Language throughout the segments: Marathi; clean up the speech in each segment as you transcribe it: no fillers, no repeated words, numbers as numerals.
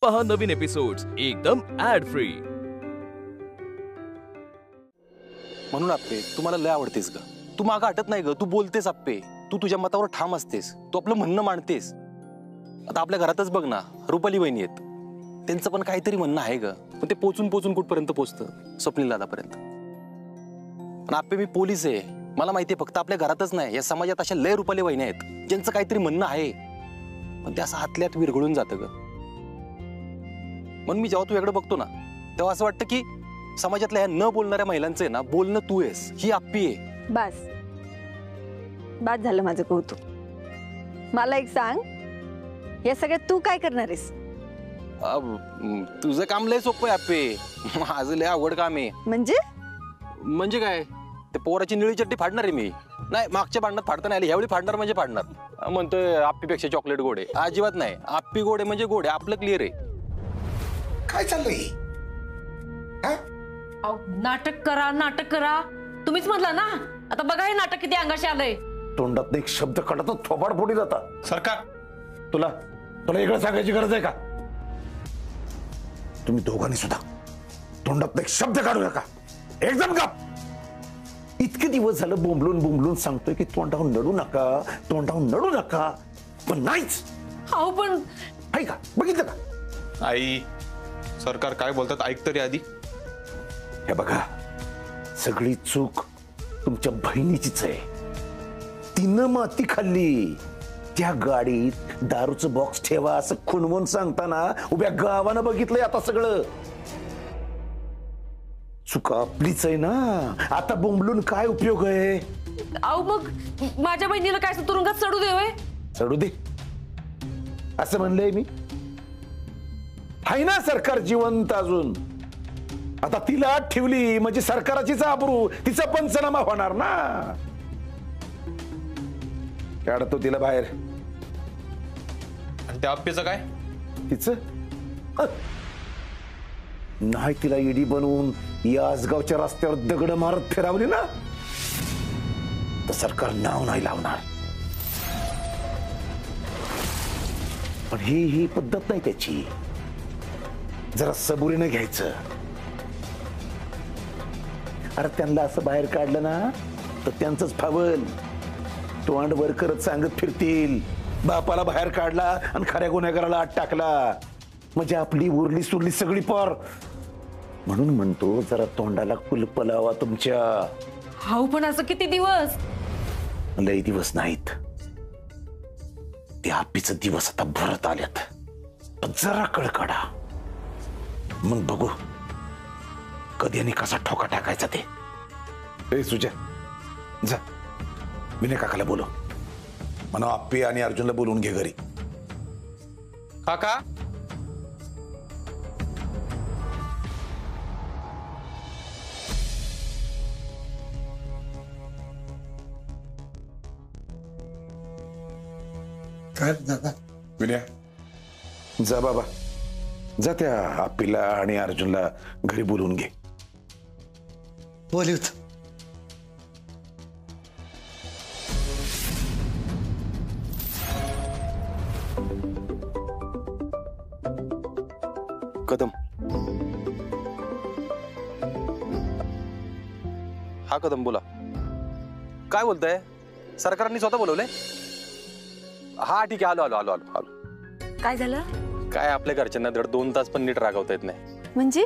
पहा नवीन एपिसोड्स एकदम ऍड फ्री। म्हणून आप्पे तू मला लय आवडतेस ग। तू मागं हटत नाही ग, तू बोलतेस आप्पे, तू तुझ्या मतावर ठाम असतेस, तू आपलं म्हणणं मांडतेस। आता आपल्या घरातच बघ ना, रुपाली वहिनी आहेत, त्यांचं पण काहीतरी म्हणणं आहे ग, पण ते पोचून पोचून कुठपर्यंत पोचतं, स्वप्नील दादापर्यंत। पण आप्पे मी पोलीस आहे, मला माहिती आहे, फक्त आपल्या घरातच नाही या समाजात अशा लय रुपाली वहिनी आहेत ज्यांचं काहीतरी म्हणणं आहे, पण ते असं हातल्यात विरघळून जातं ग। म्हणून मी जेव्हा तुझ्याकडे बघतो ना, तेव्हा असं वाटतं की समाजातल्या ह्या न बोलणाऱ्या महिलांचं आहे ना, बोलणं तू आहेस, ही आप्पी आहे। बस बाद झालं माझं कौतुक। मला एक सांग, या सगळ्यात तू काय करणार आहेस? तुझं काम लय सोपं आहे आप्पे, माझं लय अवघड काम आहे। म्हणजे काय, ते पोराची निळी चड्डी फाडणार आहे मी। नाही, मागच्या भांडणात फाडता नाही आली, ह्यावेळी फाडणार म्हणजे फाडणार। म्हणतोय आप्पीपेक्षा चॉकलेट गोड आहे, अजिबात नाही। आप्पी गोड आहे म्हणजे गोड आहे, आपलं क्लिअर आहे। काय चाललंय? नाटक करा, तुम्हीच म्हटलं ना, आता बघा हे नाटक किती अंगाशी आलंय। तोंडात एक शब्द काढतो थोबाड फोडी जाता। सरकार, तुला वेगळं सांगायची गरज आहे का? तुम्ही दोघांनी सुद्धा तोंडात एक शब्द काढू नका, एकदम गप। इतके दिवस झालं बोंबलून सांगतोय की तोंडाहून नडू नका, पण नाहीच। अहो पण ऐका, बघितलं का? आई, सरकार काय बोलतात ऐक तरी आधी। हे बघा, सगळी चूक तुमच्या बहिणीचीच आहे। तिनं माती खाल्ली, त्या गाडीत दारूचं बॉक्स ठेवा असं खुणवून सांगताना उभ्या गावानं बघितलंय आता सगळं। चुका आपलीच आहे ना, आता बोंबलून काय उपयोग आहे? अहो मग माझ्या बहिणीला काय तुरुंगात चढू दे? चढू दे असं म्हणलंय मी? हाय ना सरकार जिवंत अजून, आता तिला आत ठेवली म्हणजे सरकाराचीच आबरू, तिचा पंचनामा होणार ना। काढतो तिला बाहेर। आणि त्या आप्पीचं काय? तिचं नाही, तिला ईडी बनवून या आसगावच्या रस्त्यावर दगड मारत फिरावली ना, तर सरकार नाव नाही लावणार। पण ही पद्धत नाही त्याची, जरा सबुरीने घ्यायचं। अरे त्यांना असं बाहेर काढलं ना तर त्यांचंच फावल, तोंड वर करत सांगत फिरतील बापाला बाहेर काढला आणि खऱ्या गुन्हेगाराला आत टाकला, म्हणजे आपली उरली सुरली सगळी पार। म्हणून म्हणतो जरा तोंडाला कुलप लावा तुमच्या। अहो पण असं किती दिवस? लई दिवस नाहीत, त्या आप्पीचे दिवस आता भरत आल्यात, पण जरा कळ काढा, मग बघू कधी आणि कसा ठोका टाकायचा ते। ए सुजा, जा विनय काकाला बोलव, म्हणा आप्पी आणि अर्जुनला बोलवून घे घरी। काका, काय दादा? विनय जा बाबा, जा त्या आप्पीला आणि अर्जुनला घरी बोलवून घे। बोलवत कदम, हा कदम बोला, काय बोलताय? सरकारने स्वतः बोलवलंय? हा ठीक आहे, आलो। काय झालं? काय आपल्या घरच्यांना धड 2 तास पण नीट रागवता येत नाही। म्हणजे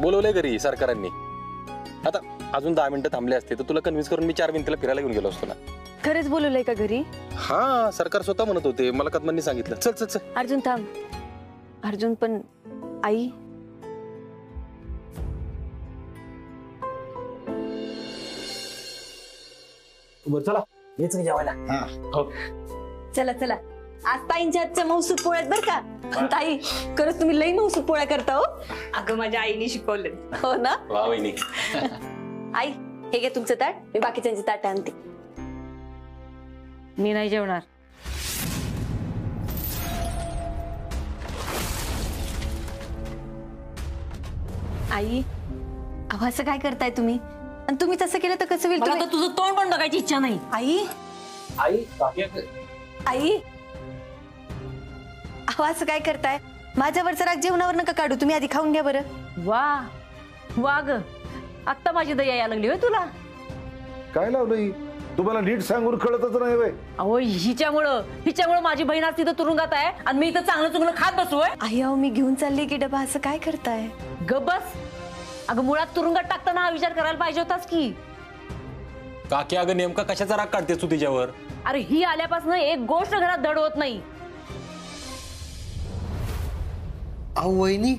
बोलवलंय घरी सरकारांनी, आता अजून 10 मिनिटं थांबले असते तर तुला कन्व्हिन्स करून मी 4 मिनिटाला फिरायला घेऊन गेलो असतो ना। खरंच बोलवलंय का घरी? हा, सरकार स्वतः म्हणत होते, मला कदमांनी सांगितलं। चल अर्जुन थांब, अर्जुन पण आई चला जेवायला। चला आज ताईंच्या हातच्या मौसूद पोळ्यात बर का? ताई खरंच तुम्ही लई मौसूद पोळ्या करता हो। अगं माझ्या आईने शिकवले। हो ना? वा वहिनी। आई हे घे तुमचं ताट, मी बाकीच्यांची ताट आणते। मी नाही जेवणार। आई अहो असं काय करताय तुम्ही? आणि तुम्ही तसं केलं तर कसं होईल? मला तर तुझं तोंड पण बघायची इच्छा नाही। आई अहो असं काय करताय? माझ्यावरचा राग जेवणावर नका काढू, तुम्ही आधी खाऊन घ्या बरं. वा वा ग, आत्ता माझी दया यायला लागली होय तुला. काय लावलंय तुम्हाला नीट सांगून कळतच नाही वय. अहो हिच्यामुळं माझी बहीण आज तिथं तुरुंगात आहे आणि मी इथं चांगलं चुंगलं खात बसलोय. आई अहो, मी घेऊन चालली की डबा, असं काय करताय? ग बस. अगं मुळात तुरुंगात टाकताना हा विचार करायला पाहिजे होतास की. काकी अगं नेमका कशाचा राग काढतेस तू तिच्यावर? अरे ही आल्यापासून एक गोष्ट घरात धड होत नाही. अहो वहिनी,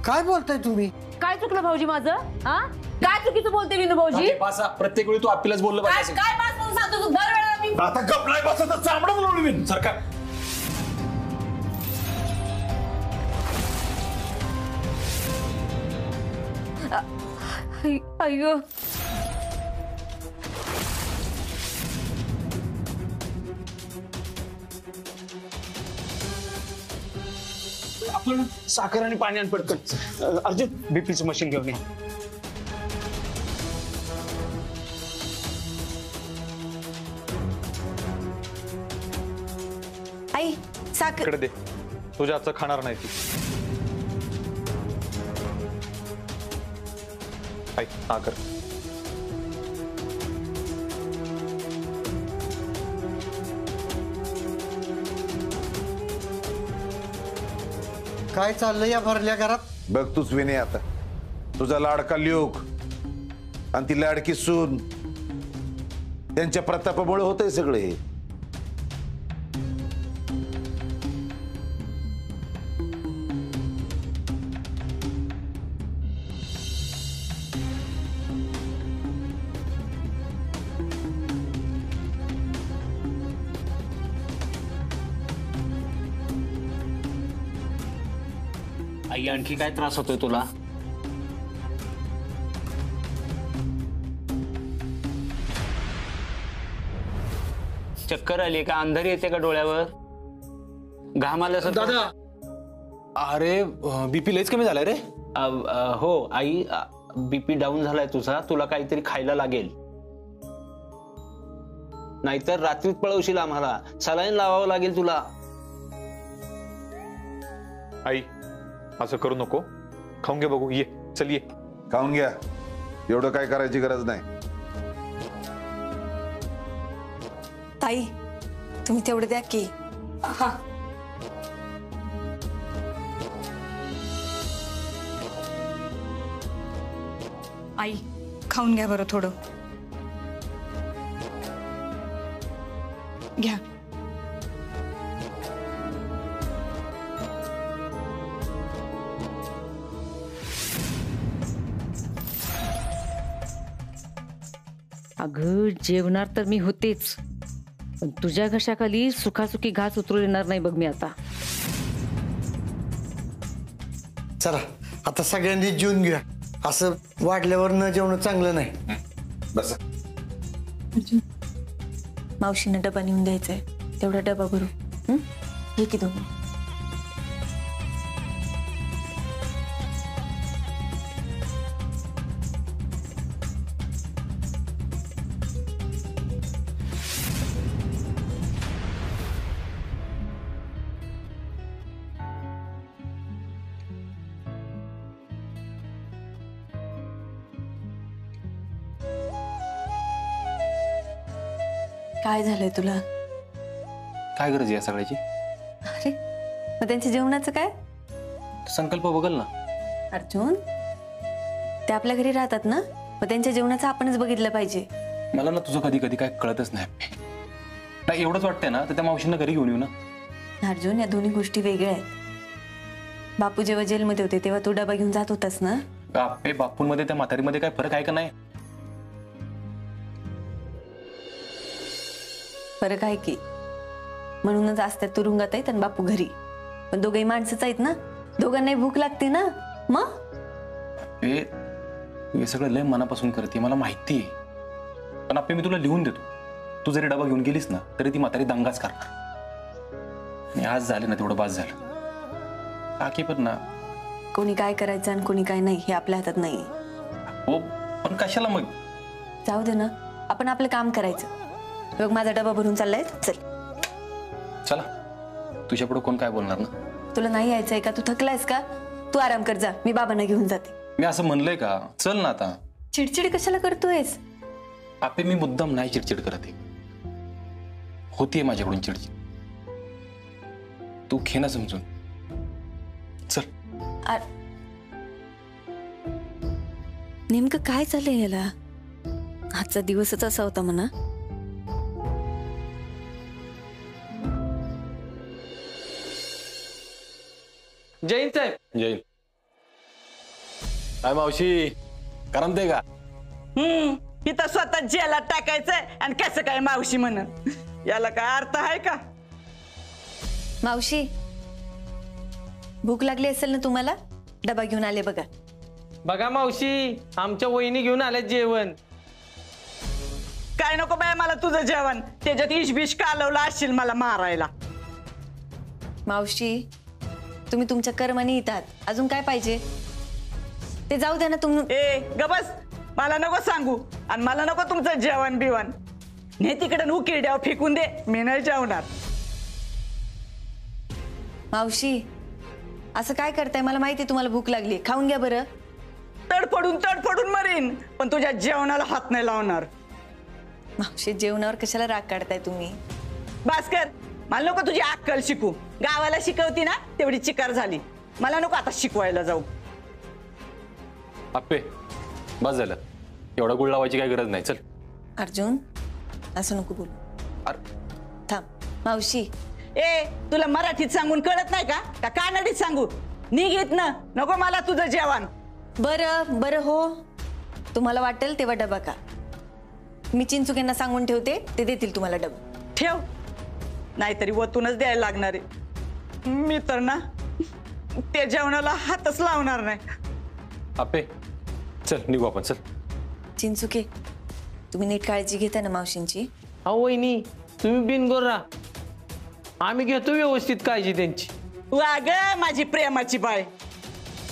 काय बोलताय तुम्ही? काय चुकलं भाऊजी माझं? हा काय चुकीचं बोलते विनू भाऊजी? पासा प्रत्येक वेळी तू आपल्यालाच बोललं काय पाहिजे. काय बास म्हणून सांगतो तू दरवेळेला मी? आता गपलाय बसत चामडं बोलवलं मी सरकार. अय्यो. आपण साखर आणि पाणी आण पटकन. अर्जुन बीपीचं मशीन घेऊन ये. आई साखर. इकडे दे, तुझ्या हातचं खाणार नाही ती. ऐक, हा कर. काय चाललंय या भरल्या घरात? बघ तूच विने आता तुझा लाडका ल्योक आणि ती लाडकी सून, त्यांच्या प्रतापामुळे होतंय सगळे हे. आई आणखी काय त्रास होतोय तुला? चक्कर आली का? अंधारी येते का डोळ्यावर? घाम आल्यासारखं? दादा अरे बीपी लयच कमी झालाय रे. हो आई, बीपी डाऊन झालाय तुझा. तुला काहीतरी खायला लागेल, नाहीतर रात्रीत पळवशील आम्हाला. सलाईन लावावं लागेल तुला. आई असं करू नको. खाऊन घे बघू. ये चल ये. खाऊन घ्या, एवढं काय करायची गरज नाही. ताई तुम्ही तेवढं द्या की. आई खाऊन घ्या बरं थोडं. घ्या. अगं जेवणार तर मी होतेच, पण तुझ्या घशाखाली सुखासुखी घास उतरू येणार नाही बघ मी आता. चला आता सगळ्यांनी जेवून घ्या. असं वाढल्यावर न जेवण चांगलं नाही. बस मावशीनं डबा नेऊन द्यायचाय, तेवढा डबा भरू. हे की तुम्ही काय झालंय तुला? काय गरज आहे या सगळ्याची? अरे मग त्यांच्या जेवणाचं काय? संकल्प बघल ना. अर्जुन ते आपल्या घरी राहतात ना, मग त्यांच्या जेवणाचं आपणच बघितलं पाहिजे. मला ना तुझं कधी कधी काय कळतच नाही. नाही एवढंच वाटतंय ना तर त्या मावशींना घरी घेऊन येऊ ना. अर्जुन या दोन्ही गोष्टी वेगळ्या आहेत. बापू जेव्हा जेलमध्ये होते तेव्हा तू डबा घेऊन जात होतास ना. आपे बापूंमध्ये त्या म्हातारीमध्ये काय फरक आहे का नाही? फरक आहे की, म्हणूनच आज त्या तुरुंगात आहेत आणि बापू घरी. पण दोघंही माणसंच आहेत ना, दोघांनाही भूक लागते ना. मग हे सगळं लय मनापासून करते मला माहिती आहे. पण आपे मी तुला लिहून देतो, तू जरी डबा घेऊन गेलीस ना तरी ती म्हातारी दंगाच करणार. आणि आज झाले ना तेवढं बास झालं. काकी पण ना, कोणी काय करायचं आणि कोणी काय नाही हे आपल्या हातात नाही. हो पण कशाला मग? जाऊ दे ना, आपण आपलं काम करायचं. बघ माझा डबा भरून चाललाय, चल. चला तुझ्या पुढे कोण काय बोलणार ना. तुला नाही यायचंय का? तू थकलायस का? तू आराम कर, जा, मी बाबांना घेऊन जाते. मी असं म्हणलंय का? चल ना आता. चिडचिड कशाला करतोयस? आपे मी मुद्दाम नाही चिडचिड करत आहे. होतीये माझ्याकडून चिडचिड. तू घे ना समजून. चल. नेमकं काय चाललंय याला? आजचा दिवसच असा होता म्हणा. जैन साहेब. जैन. काय मावशी करमते का? इथं स्वतः जेलात टाकायचंय आणि कसं काय मावशी म्हणून? याला काय अर्थ आहे का? मावशी, भूक लागली असेल ना तुम्हाला? डबा घेऊन आले बघा. बघा मावशी, आमच्या वहिनी घेऊन आल्या जेवण. काय नको बाय मला तुझं जेवण. त्याच्यात इशबिश कालवला असशील मला मारायला. मावशी, तुम्ही तुमच्या कर्माने येतात. अजून काय पाहिजे ते जाऊ द्या ना. ए गबस, मला नको सांगू आणि मला नको तुमचं जेवण बिवण. ने तिकडे उकिरड्याव फेकून दे, मी नाही जेवणार. मावशी, असं काय करताय? मला माहिती तुम्हाला भूक लागली, खाऊन घ्या बरं. तडफडून मरीन, पण तुझ्या जेवणाला हात नाही लावणार. मावशी, जेवणावर कशाला राग काढताय तुम्ही? भास्कर, मला नको तुझी अक्कल शिकू. गावाला शिकवती ना तेवढी चिकार झाली. मला नको आता शिकवायला जाऊ. आपे बस झालं. एवढा गुळ लावायची काही गरज नाही. चल. अर्जुन, असं नको बोलू. थांब. मावशी, ए तुला मराठीत सांगून कळत नाही का? का कानडीत सांगू? निघित ना, नको मला तुझं जेवण. बरं बरं, हो, तुम्हाला वाटेल तेव्हा डबा का. मी चिंचुकेंना सांगून ठेवते, ते देतील तुम्हाला डबा. ठेव, नाहीतरी वतूनच द्यायला लागणार आहे. मी तर ना त्या जेवणाला हातच लावणार नाही. आपे चल निघू आपण. चल. चिंचुके, तुम्ही नीट काळजी घेता ना मावशींची? अहो वहिनी, तुम्ही बिनगोर राहा, आम्ही घेतो व्यवस्थित काळजी त्यांची. वा ग माझी प्रेमाची बाय,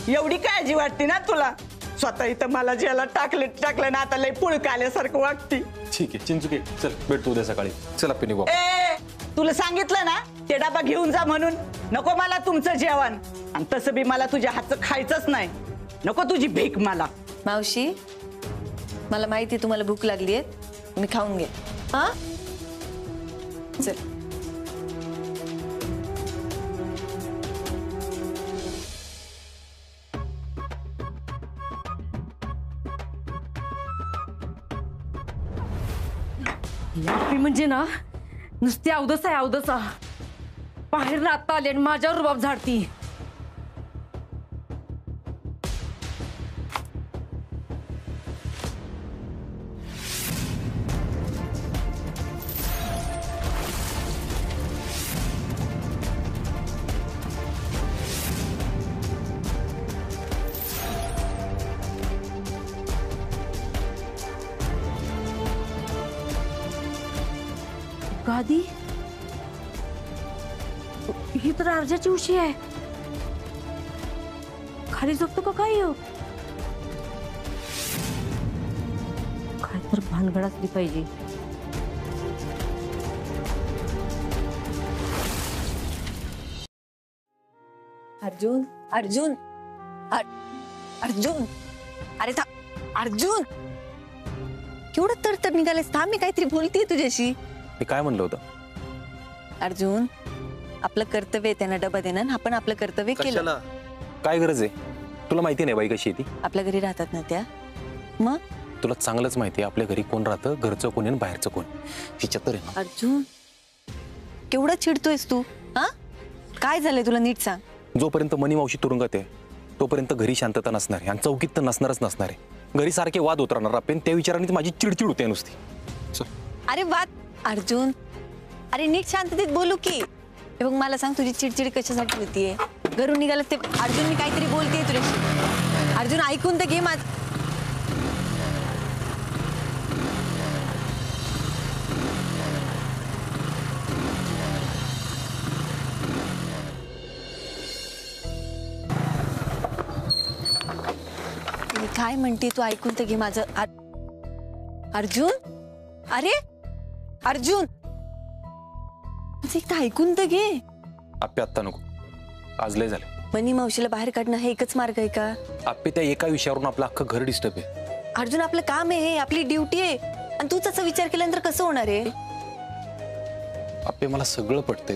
एवढी काळजी वाटते ना तुला? स्वतः इथं मला जेला टाकलं ना, आता लय पुळका आल्यासारखं वाटते. ठीक आहे चिंचुके, चल भेटतो उद्या सकाळी. चल आपे निघू. ए तुला सांगितलं ना ते डबा घेऊन जा म्हणून. नको मला तुमचं जेवण, आणि तसं बी मला तुझ्या हातचं खायचंच नाही. नको तुझी भीक मला. मावशी, मला माहिती तुम्हाला भूक लागली आहे, मी खाऊन घे. हा चल. म्हणजे ना नुसती अवदस आहे, अवदसा. बाहेर ना आता आली आणि माझ्यावर रुबाब झाडती. गादी, ही तर अर्जाची उशी आहे. खाली झोपतो का काय? काय तर भानगड असली पाहिजे. अर्जुन, अर्जुन, अर्जुन, अरे था अर्जुन, केवढं तर निघालेस? थांब, मी काहीतरी बोलतेय तुझ्याशी. मी काय म्हणलं होतं? अर्जुन, आपलं कर्तव्य आहे त्यांना डबा देणं. आपण आपलं कर्तव्य केलं. काय गरज आहे? तुला माहिती नाही बाई कशी आहे ती? आपल्या घरी राहतात ना त्या. मग तुला चांगलंच माहिती आहे आपल्या घरी कोण राहतं, घरचं कोण आणि बाहेरचं कोण. तिच्या तर अर्जुन, केवढा चिडतोयस तू? हा, काय झालंय तुला नीट सांग. जोपर्यंत मनी मावशी तुरुंगात आहे तोपर्यंत घरी शांतता नसणार आहे आणि चौकीत तर नसणारच नसणार आहे. घरी सारखे वाद होत राहणार. आपण त्या विचाराने माझी चिडचिड होते नुसती. अरे वाद अर्जुन, अरे नीट शांततेत बोलू की. हे बघ, मला सांग, तुझी चिडचिड कशासाठी होतीये? घरून निघालं ते. अर्जुन, मी काहीतरी बोलतेय तुझ्याशी. अर्जुन, ऐकून तर घे माझ. मी काय म्हणते तू ऐकून तर घे माझं. अर्जुन, अरे अर्जुन, एकदा ऐकून तर घे. आपे आत्ता नको. आज लय झाले. मनी मावशीला बाहेर काढणं हे एकच मार्ग आहे का? आप्पे त्या एका विषयावरून आपलं अख्खं घर डिस्टर्ब आहे. अर्जुन आपलं काम आहे, आपली ड्युटी आहे, आणि तूच असा विचार केल्यानंतर कसं होणार आहे? आप्पे मला सगळं पटतंय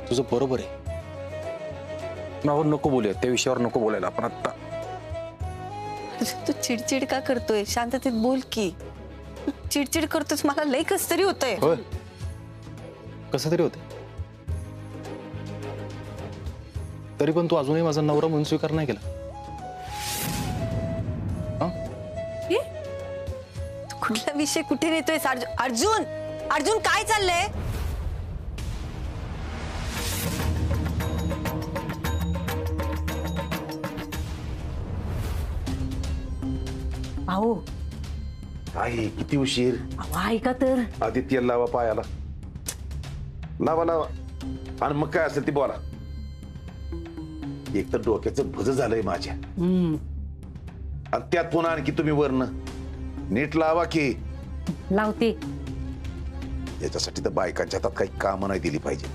तुझं बरोबर आहे. मला नको बोलूया त्या विषयावर, नको बोलायला आपण आता. तू चिडचिड का करतोय? शांततेत बोल की. तू चिडचिड करतोस, मला लई कस तरी होतंय. होय, कसं तरी होतंय. तरी पण तू अजूनही माझा नवरा म्हणून स्वीकार नाही केला. तू कुठला विषय कुठे नेतोय? अर्जुन, अर्जुन काय चाललंय? अहो आई किती उशीर. ऐका तर. आदित्य लावा पायाला, लावा लावा. आणि मग काय असेल ती बोला. एक तर डोक्याचं भज झालंय माझ्या, आणि त्यात पुन्हा आणखी तुम्ही वरनं. नीट लावा की. लावते. याच्यासाठी तर बायकांच्या हातात काही कामं नाही दिली पाहिजे.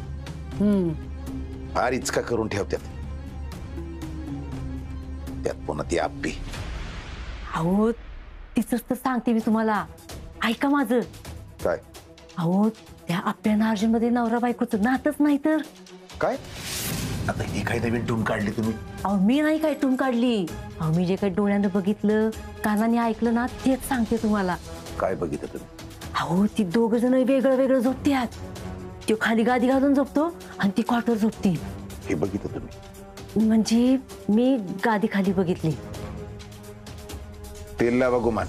फार इचका करून ठेवतात. त्यात पुन्हा ती आप्पी. अहो तिच तर सांगते मी तुम्हाला, ऐका माझं. काय? अहो त्या आप्यानं अर्जुन मध्ये नवरा बायकोचं नातच नाही तर काय. आता ही काही नवीन टून काढली तुम्ही? अहो मी नाही काय टून काढली. अहो मी जे काही डोळ्यानं बघितलं, कानाने ऐकलं ना, तेच सांगते तुम्हाला. काय बघितलं तुम्ही? अहो ती दोघ जण वेगळं वेगळं झोपत्यात. तो खाली गादी घालून झोपतो आणि ती कॉटर झोपती. हे बघितलं तुम्ही? म्हणजे मी गादी खाली बघितली. तेल लावा गुमान.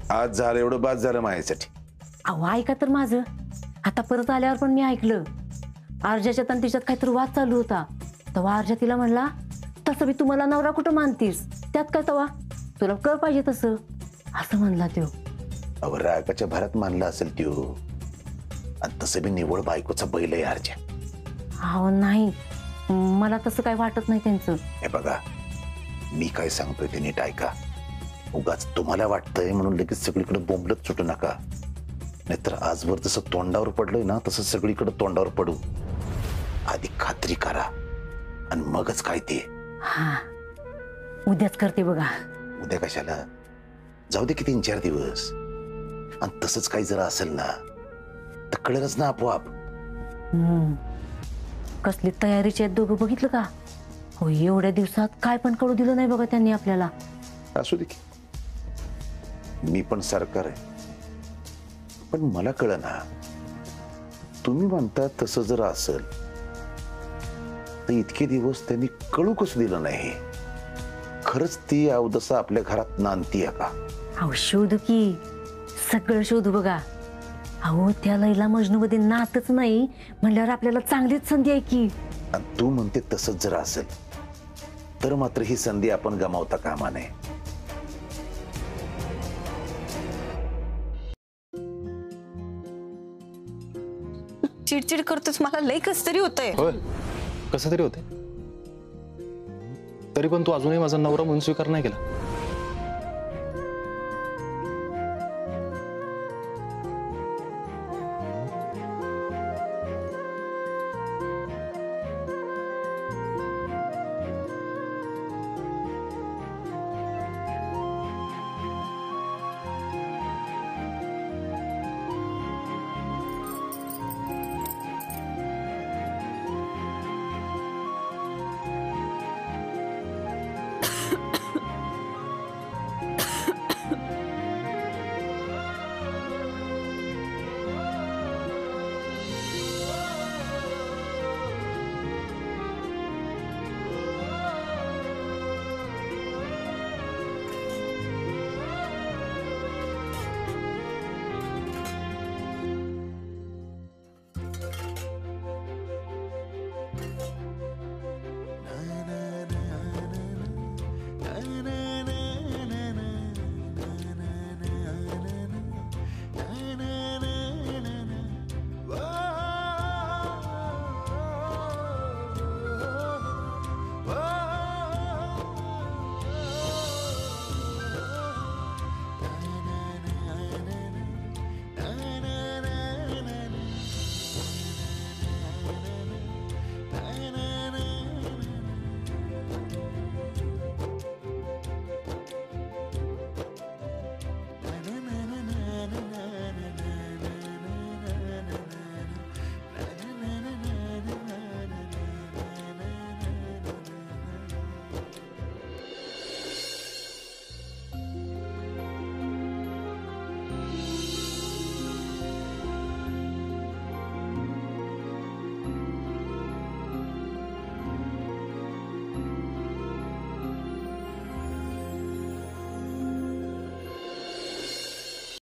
आज झालं एवढं बाद झालं माझ्यासाठी. अहो ऐका तर माझं. आता परत आल्यावर पण मी ऐकलं, अर्जाच्यात आणि तिच्यात काहीतरी वाद चालू होता. तेव्हा अर्जा तिला म्हणला, तसं मी तुम्हाला नवरा कुठं मानतीस, त्यात काय तवा तुला कर पाहिजे तसं, असं म्हणला त्यो. अहो रागाच्या भरात मानला असेल त्यो. आणि तसं मी निवड बायकोचा बैल आहे अर्जा. अहो नाही, मला तसं काय वाटत नाही त्यांचं. हे बघा, मी काय सांगतोय ते नीट ऐका. उगाच तुम्हाला वाटतंय म्हणून लगेच सगळीकडे बोंबलत सुटू नका. नाहीतर आजवर जसं तोंडावर पडलंय ना, तसं सगळीकडे तोंडावर पडू. आधी खात्री करा आणि मगच काय ते. हा, उद्याच करते बघा. उद्या कशाला? जाऊ दे की 3-4 दिवस. आणि तसंच काही जरा असेल ना तर कळेलच ना आपोआप. कसली तयारीची आहेत दोघं, बघितलं का? हो, एवढ्या दिवसात काय पण कळू दिलं नाही बघा त्यांनी आपल्याला. असू दे की, मी पण सरकार आहे. पण मला कळना, तुम्ही म्हणता तसं जर असेल तर इतके दिवस त्यांनी कळू कसं दिलं नाही? खरंच ती अवदसा आपल्या घरात नांदतीये का? अहो शोधू की, सगळं शोधू बघा. अहो त्या लैला मजनू मध्ये नातच नाही म्हणल्यावर आपल्याला चांगलीच संधी आहे की. आणि तू म्हणते तसंच जर असेल तर मात्र ही संधी आपण गमावता कामा नये. चिडचिड करतोस, मला लई कस तरी होतंय. होय, कसं तरी होतंय. तरी पण तू अजूनही माझा नवरा म्हणून स्वीकार नाही केला.